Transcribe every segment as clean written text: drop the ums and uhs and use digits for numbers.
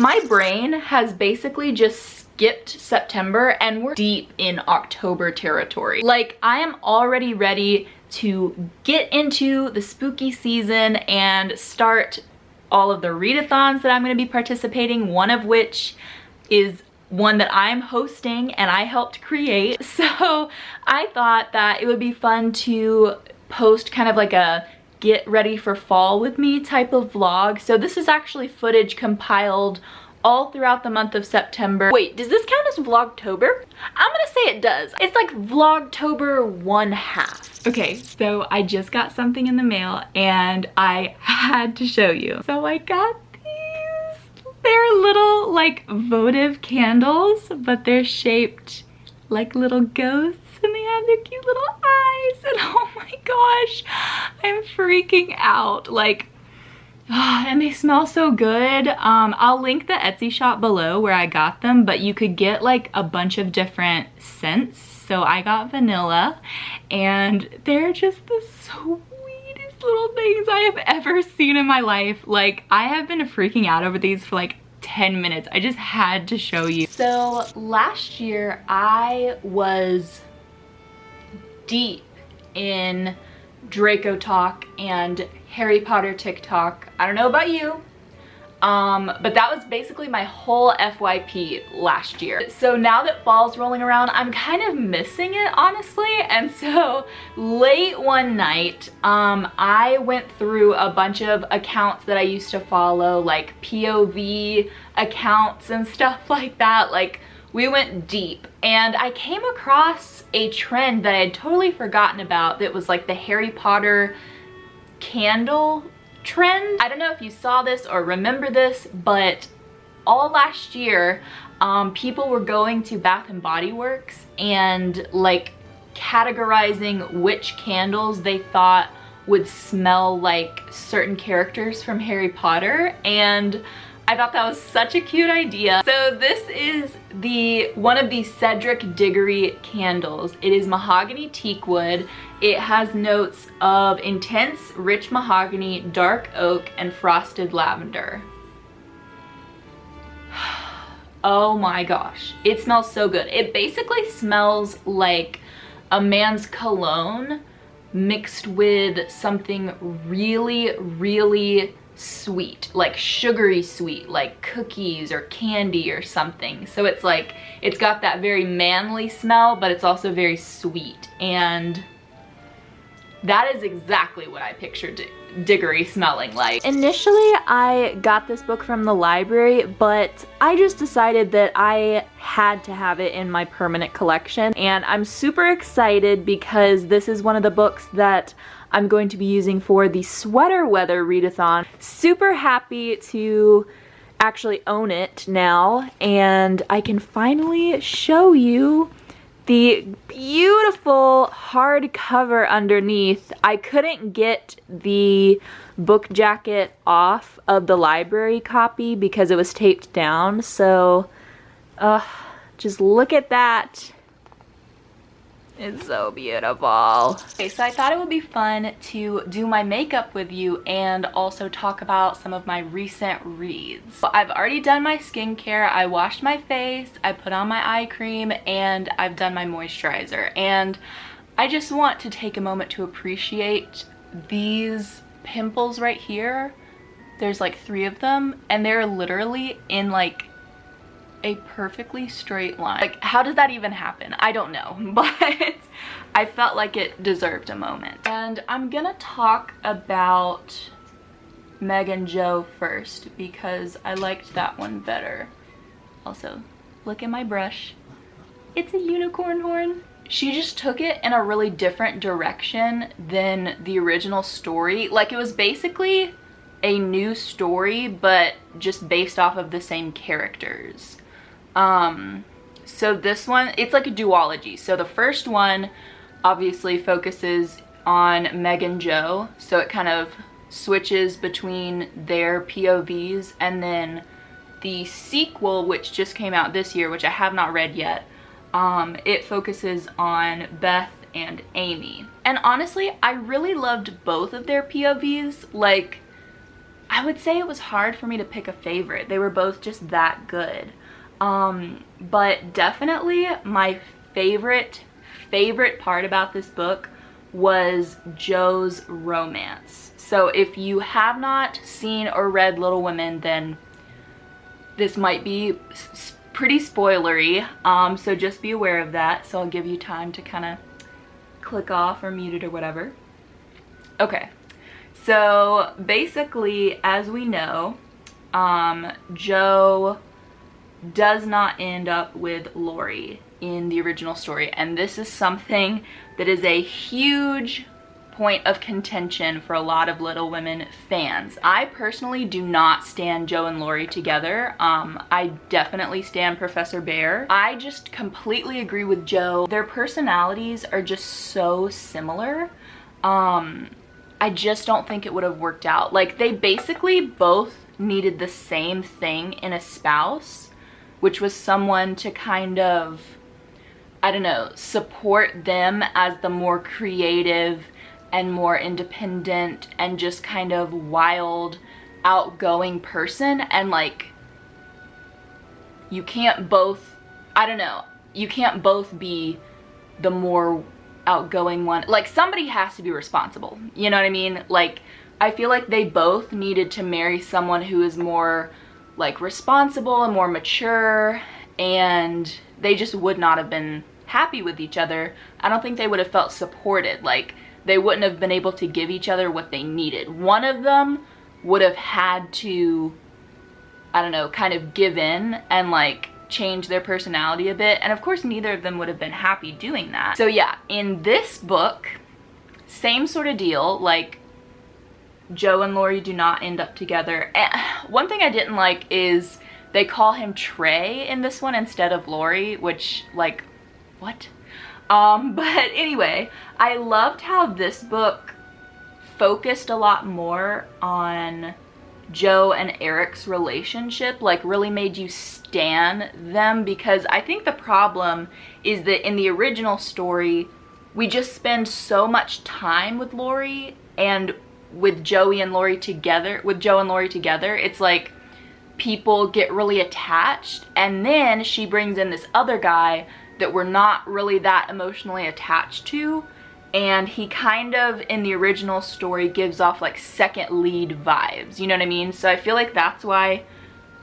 My brain has basically just skipped September and we're deep in October territory. Like, I am already ready to get into the spooky season and start all of the readathons that I'm going to be participating, one of which is one that I'm hosting and I helped create. So I thought that it would be fun to post kind of like a get ready for fall with me type of vlog. So this is actually footage compiled all throughout the month of September. Wait, does this count as Vlogtober? I'm gonna say it does. It's like Vlogtober 1/2. Okay, so I just got something in the mail and I had to show you. So I got these. They're little like votive candles, but they're shaped like little ghosts and they have their cute little eyes. And oh my gosh, I'm freaking out. Like, and they smell so good. I'll link the Etsy shop below where I got them, but you could get like a bunch of different scents. So I got vanilla and they're just the sweetest little things I have ever seen in my life. Like, I have been freaking out over these for like 10 minutes. I just had to show you. So last year I was deep in Draco talk and Harry Potter TikTok. I don't know about you, but that was basically my whole FYP last year. So now that fall's rolling around, I'm kind of missing it, honestly. And so late one night, I went through a bunch of accounts that I used to follow, like POV accounts and stuff like that. Like, we went deep and I came across a trend that I had totally forgotten about that was like the Harry Potter candle trend. I don't know if you saw this or remember this, but all last year people were going to Bath and Body Works and like categorizing which candles they thought would smell like certain characters from Harry Potter, and I thought that was such a cute idea. So this is one of the Cedric Diggory candles. It is mahogany teak wood. It has notes of intense rich mahogany, dark oak, and frosted lavender. Oh my gosh, it smells so good. It basically smells like a man's cologne mixed with something really, really sweet, like sugary sweet, like cookies or candy or something. So it's like, it's got that very manly smell, but it's also very sweet. And that is exactly what I pictured Diggory smelling like. Initially, I got this book from the library, but I just decided that I had to have it in my permanent collection. And I'm super excited because this is one of the books that I'm going to be using for the sweater weather readathon. Super happy to actually own it now, and I can finally show you the beautiful hardcover underneath. I couldn't get the book jacket off of the library copy because it was taped down, so just look at that. It's so beautiful. Okay, so I thought it would be fun to do my makeup with you and also talk about some of my recent reads. So I've already done my skincare. I washed my face, I put on my eye cream, and I've done my moisturizer. And I just want to take a moment to appreciate these pimples right here. There's like 3 of them, and they're literally in like a perfectly straight line. Like, how does that even happen? I don't know, but I felt like it deserved a moment. And I'm gonna talk about Meg and Joe first because I liked that one better. Also, look at my brush. It's a unicorn horn. She just took it in a really different direction than the original story. Like, it was basically a new story, but just based off of the same characters. So this one, it's like a duology. So the first one obviously focuses on Meg and Joe, so it kind of switches between their POVs, and then the sequel, which just came out this year, which I have not read yet, it focuses on Beth and Amy. And honestly, I really loved both of their POVs. Like, I would say it was hard for me to pick a favorite. They were both just that good. But definitely my favorite part about this book was Joe's romance. So if you have not seen or read Little Women, then this might be pretty spoilery, so just be aware of that. So I'll give you time to kind of click off or mute it or whatever. Okay, so basically, as we know, Joe does not end up with Lori in the original story, and this is something that is a huge point of contention for a lot of Little Women fans. I personally do not stan Joe and Lori together. I definitely stan Professor Bear. I just completely agree with Joe. Their personalities are just so similar. I just don't think it would have worked out. Like, they basically both needed the same thing in a spouse, which was someone to kind of, I don't know, support them as the more creative and more independent and just kind of wild, outgoing person. And like, you can't both, I don't know, you can't both be the more outgoing one. Like, somebody has to be responsible, you know what I mean? Like, I feel like they both needed to marry someone who is more like responsible and more mature, and they just would not have been happy with each other. I don't think they would have felt supported. Like, they wouldn't have been able to give each other what they needed. One of them would have had to, I don't know, kind of give in and like change their personality a bit. And of course, neither of them would have been happy doing that. So yeah, in this book, same sort of deal. Like, Joe and Lori do not end up together. And one thing I didn't like is they call him Trey in this one instead of Lori, which, like, what? But anyway, I loved how this book focused a lot more on Joe and Eric's relationship, like really made you stan them, because I think the problem is that in the original story, we just spend so much time with Lori, and with Joe and Lori together, it's like people get really attached, and then she brings in this other guy that we're not really that emotionally attached to, and he kind of, in the original story, gives off like second lead vibes, you know what I mean? So I feel like that's why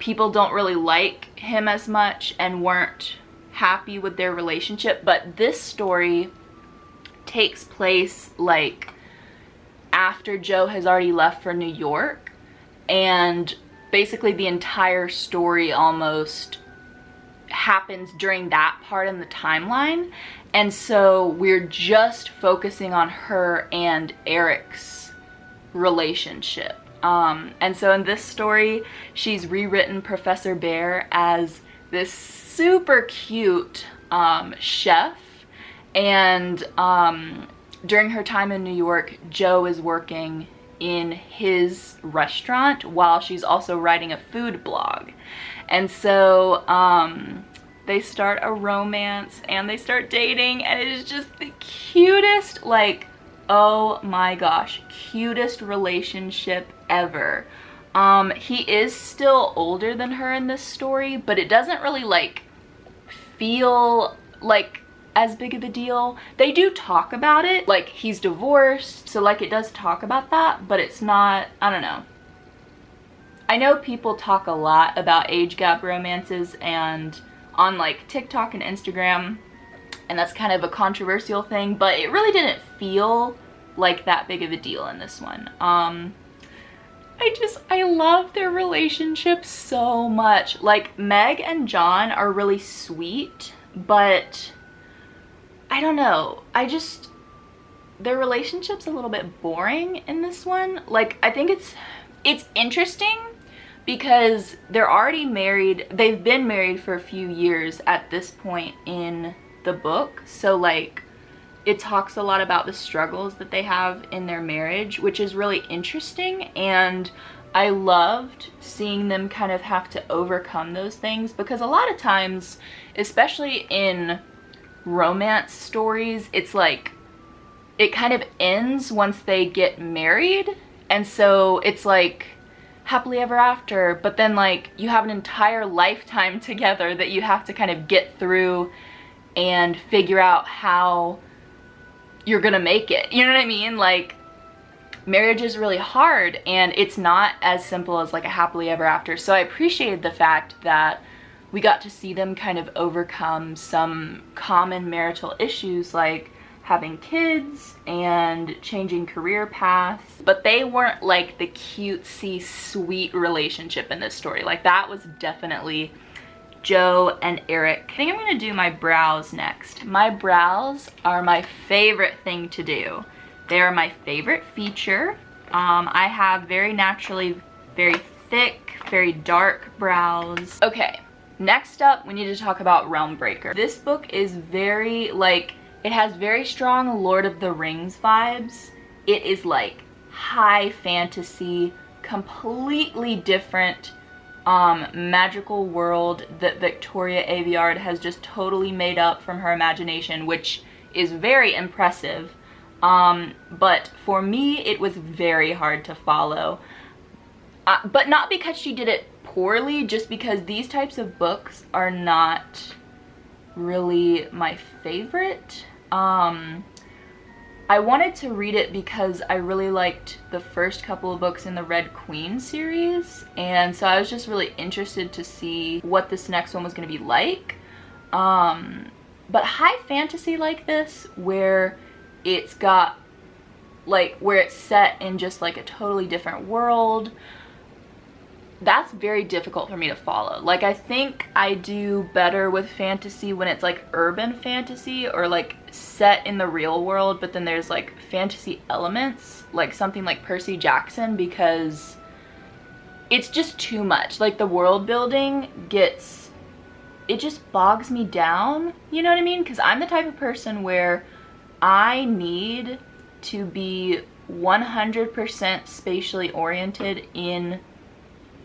people don't really like him as much and weren't happy with their relationship. But this story takes place like after Joe has already left for New York, and basically the entire story almost happens during that part in the timeline. And so we're just focusing on her and Eric's relationship. And so in this story, she's rewritten Professor Bear as this super cute chef. And during her time in New York, Joe is working in his restaurant while she's also writing a food blog. And so they start a romance and they start dating, and it is just the cutest, like, oh my gosh, cutest relationship ever. He is still older than her in this story, but it doesn't really like feel like as big of a deal. They do talk about it, like he's divorced, so like it does talk about that, but it's not, I don't know. I know people talk a lot about age gap romances and on like TikTok and Instagram, and that's kind of a controversial thing, but it really didn't feel like that big of a deal in this one. I love their relationship so much. Like, Meg and John are really sweet, but I don't know, their relationship's a little bit boring in this one. Like, I think it's interesting because they're already married. They've been married for a few years at this point in the book. So like, it talks a lot about the struggles that they have in their marriage, which is really interesting. And I loved seeing them kind of have to overcome those things, because a lot of times, especially in romance stories, it's like it kind of ends once they get married. And so it's like, happily ever after, but then like you have an entire lifetime together that you have to kind of get through and figure out how you're gonna make it. You know what I mean? Like, marriage is really hard, and it's not as simple as like a happily ever after. So I appreciated the fact that we got to see them kind of overcome some common marital issues like having kids and changing career paths, but they weren't like the cutesy sweet relationship in this story. Like, that was definitely Joe and Eric. I think I'm gonna do my brows next. My brows are my favorite thing to do. They are my favorite feature. I have very naturally very thick, very dark brows. Okay, next up we need to talk about Realmbreaker. This book is very like, it has very strong Lord of the Rings vibes. It is like high fantasy, completely different magical world that Victoria Aveyard has just totally made up from her imagination, which is very impressive. But for me, it was very hard to follow. But not because she did it poorly, just because these types of books are not really my favorite. I wanted to read it because I really liked the first couple of books in the Red Queen series, and so I was just really interested to see what this next one was going to be like. But high fantasy like this, where it's got like, where it's set in just like a totally different world, that's very difficult for me to follow. Like, I think I do better with fantasy when it's like urban fantasy or like set in the real world, but then there's like fantasy elements, like something like Percy Jackson, because it's just too much. Like, the world building gets, it just bogs me down, you know what I mean? Because I'm the type of person where I need to be 100% spatially oriented in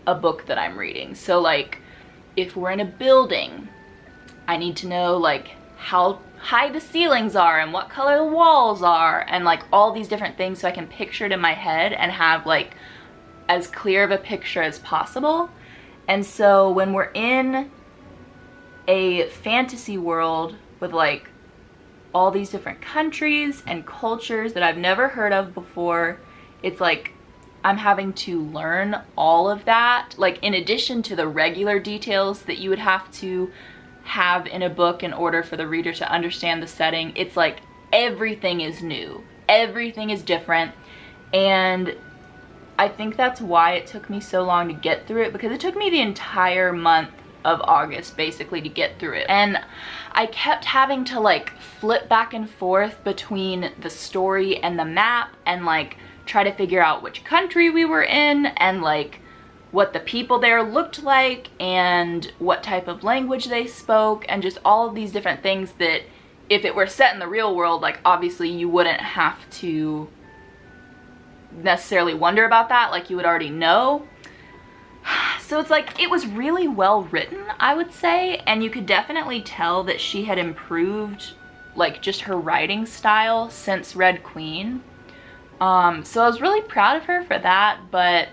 a book that I'm reading. So like, if we're in a building, I need to know like how high the ceilings are and what color the walls are and like all these different things, so I can picture it in my head and have like as clear of a picture as possible. And so when we're in a fantasy world with like all these different countries and cultures that I've never heard of before, it's like I'm having to learn all of that, like in addition to the regular details that you would have to have in a book in order for the reader to understand the setting. It's like everything is new, everything is different, and I think that's why it took me so long to get through it, because it took me the entire month of August basically to get through it. And I kept having to like flip back and forth between the story and the map and like try to figure out which country we were in and like what the people there looked like and what type of language they spoke, and just all of these different things that if it were set in the real world, like obviously you wouldn't have to necessarily wonder about that, like you would already know. So it's like, it was really well written, I would say, and you could definitely tell that she had improved like just her writing style since Red Queen. So I was really proud of her for that, but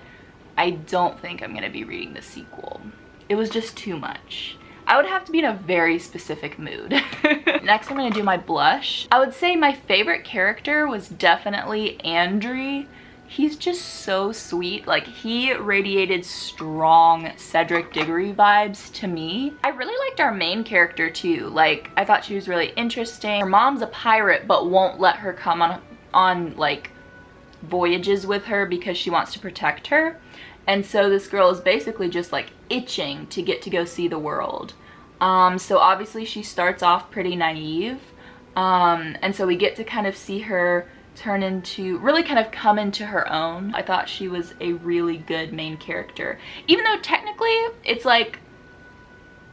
I don't think I'm gonna be reading the sequel. It was just too much. I would have to be in a very specific mood. Next, I'm gonna do my blush. I would say my favorite character was definitely Andi. He's just so sweet. Like, he radiated strong Cedric Diggory vibes to me. I really liked our main character too. Like, I thought she was really interesting. Her mom's a pirate but won't let her come on like voyages with her because she wants to protect her. And so this girl is basically just like itching to get to go see the world. So obviously she starts off pretty naive. And so we get to kind of see her turn into, really kind of come into her own. I thought she was a really good main character. Even though technically it's like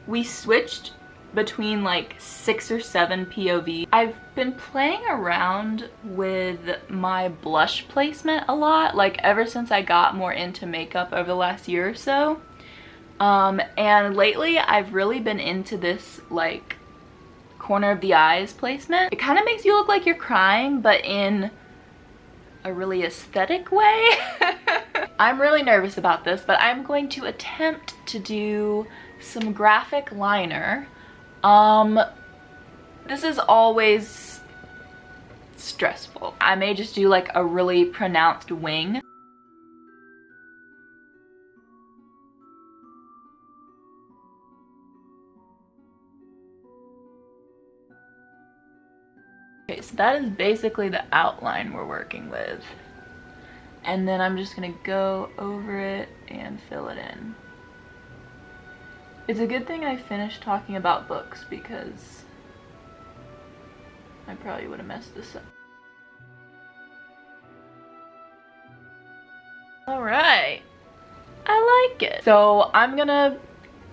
we switched between like 6 or 7 POV. I've been playing around with my blush placement a lot, like ever since I got more into makeup over the last year or so. And lately I've really been into this like corner of the eyes placement. It kind of makes you look like you're crying, but in a really aesthetic way. I'm really nervous about this, but I'm going to attempt to do some graphic liner. This is always stressful. I may just do like a really pronounced wing. Okay, so that is basically the outline we're working with. And then I'm just gonna go over it and fill it in. It's a good thing I finished talking about books because I probably would have messed this up. Alright, I like it. So I'm gonna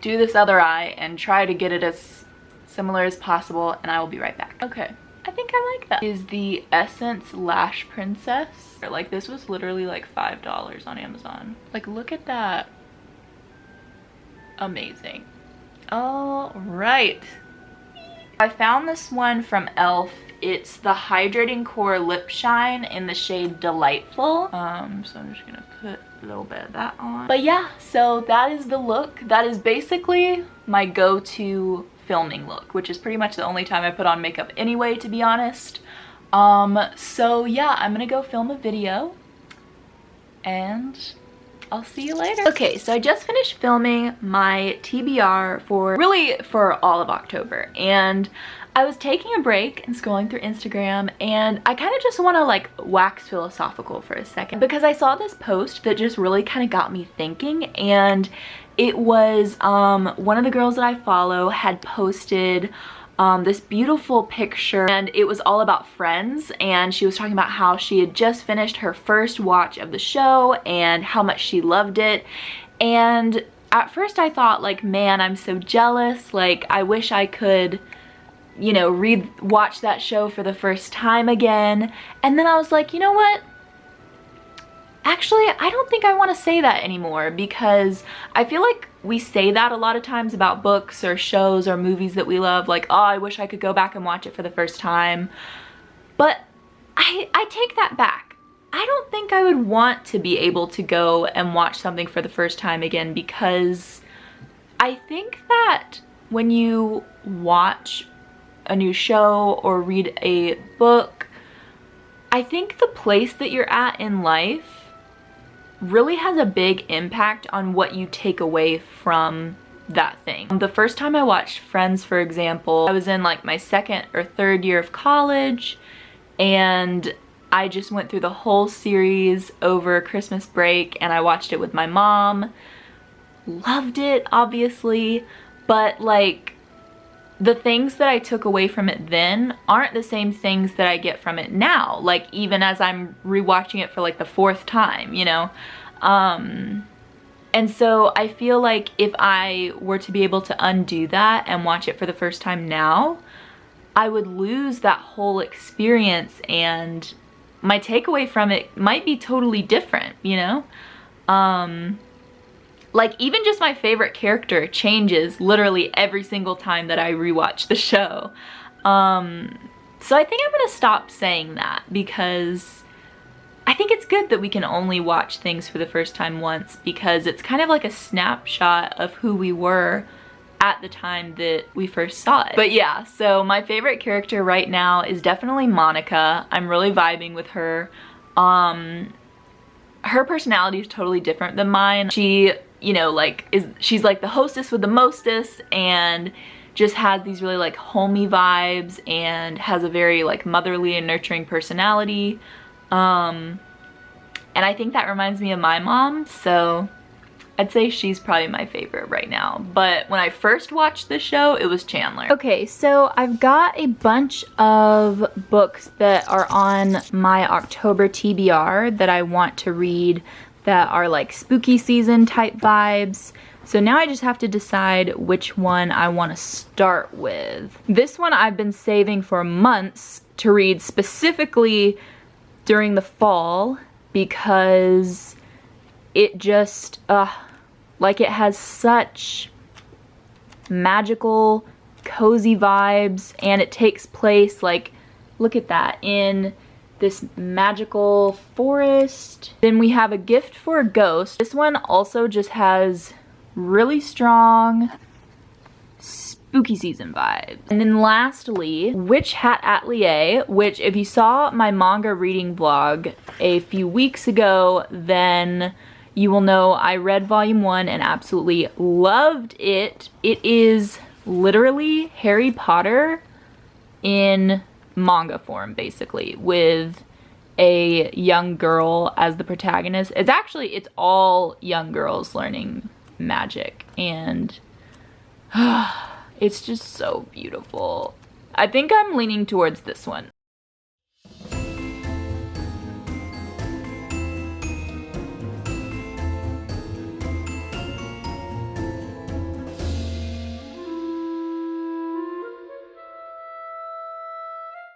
do this other eye and try to get it as similar as possible, and I will be right back. Okay, I think I like that. Is the Essence Lash Princess. Like, this was literally like $5 on Amazon. Like, look at that. Amazing. All right. I found this one from e.l.f. It's the Hydrating Core Lip Shine in the shade Delightful. So I'm just gonna put a little bit of that on. But yeah, so that is the look. That is basically my go-to filming look, which is pretty much the only time I put on makeup anyway, to be honest. So yeah, I'm gonna go film a video and I'll see you later. Okay, so I just finished filming my TBR for all of October, and I was taking a break and scrolling through Instagram, and I kind of just want to like wax philosophical for a second because I saw this post that just really kind of got me thinking. And it was one of the girls that I follow had posted this beautiful picture, and it was all about Friends, and she was talking about how she had just finished her first watch of the show and how much she loved it. And at first I thought, like, man, I'm so jealous, like I wish I could, you know, watch that show for the first time again. And then I was like, you know what? Actually, I don't think I want to say that anymore, because I feel like we say that a lot of times about books or shows or movies that we love, like, oh, I wish I could go back and watch it for the first time. But I take that back. I don't think I would want to be able to go and watch something for the first time again, because I think that when you watch a new show or read a book, I think the place that you're at in life really has a big impact on what you take away from that thing. The first time I watched Friends, for example, I was in like my second or third year of college, and I just went through the whole series over Christmas break, and I watched it with my mom. Loved it, obviously, but like, the things that I took away from it then aren't the same things that I get from it now, like even as I'm rewatching it for like the fourth time, you know? And so I feel like if I were to be able to undo that and watch it for the first time now, I would lose that whole experience, and my takeaway from it might be totally different, you know? Like, even just my favorite character changes literally every single time that I rewatch the show. So I think I'm gonna stop saying that, because I think it's good that we can only watch things for the first time once, because it's kind of like a snapshot of who we were at the time that we first saw it. But yeah, so my favorite character right now is definitely Monica. I'm really vibing with her. Her personality is totally different than mine. She, you know, like, she's like the hostess with the mostest, and just has these really like homey vibes, and has a very like motherly and nurturing personality. And I think that reminds me of my mom, so I'd say she's probably my favorite right now. But when I first watched the show, it was Chandler. Okay, so I've got a bunch of books that are on my October TBR that I want to read that are like spooky season type vibes. So now I just have to decide which one I want to start with. This one I've been saving for months to read, specifically during the fall, because it just, like, it has such magical, cozy vibes, and it takes place, like, look at that, in this magical forest. Then we have a gift for a ghost. This one also just has really strong spooky season vibes. And then lastly, Witch Hat Atelier, which if you saw my manga reading vlog a few weeks ago, then you will know I read volume 1 and absolutely loved it. It is literally Harry Potter in manga form, basically, with a young girl as the protagonist. It's all young girls learning magic, and it's just so beautiful. I think I'm leaning towards this one.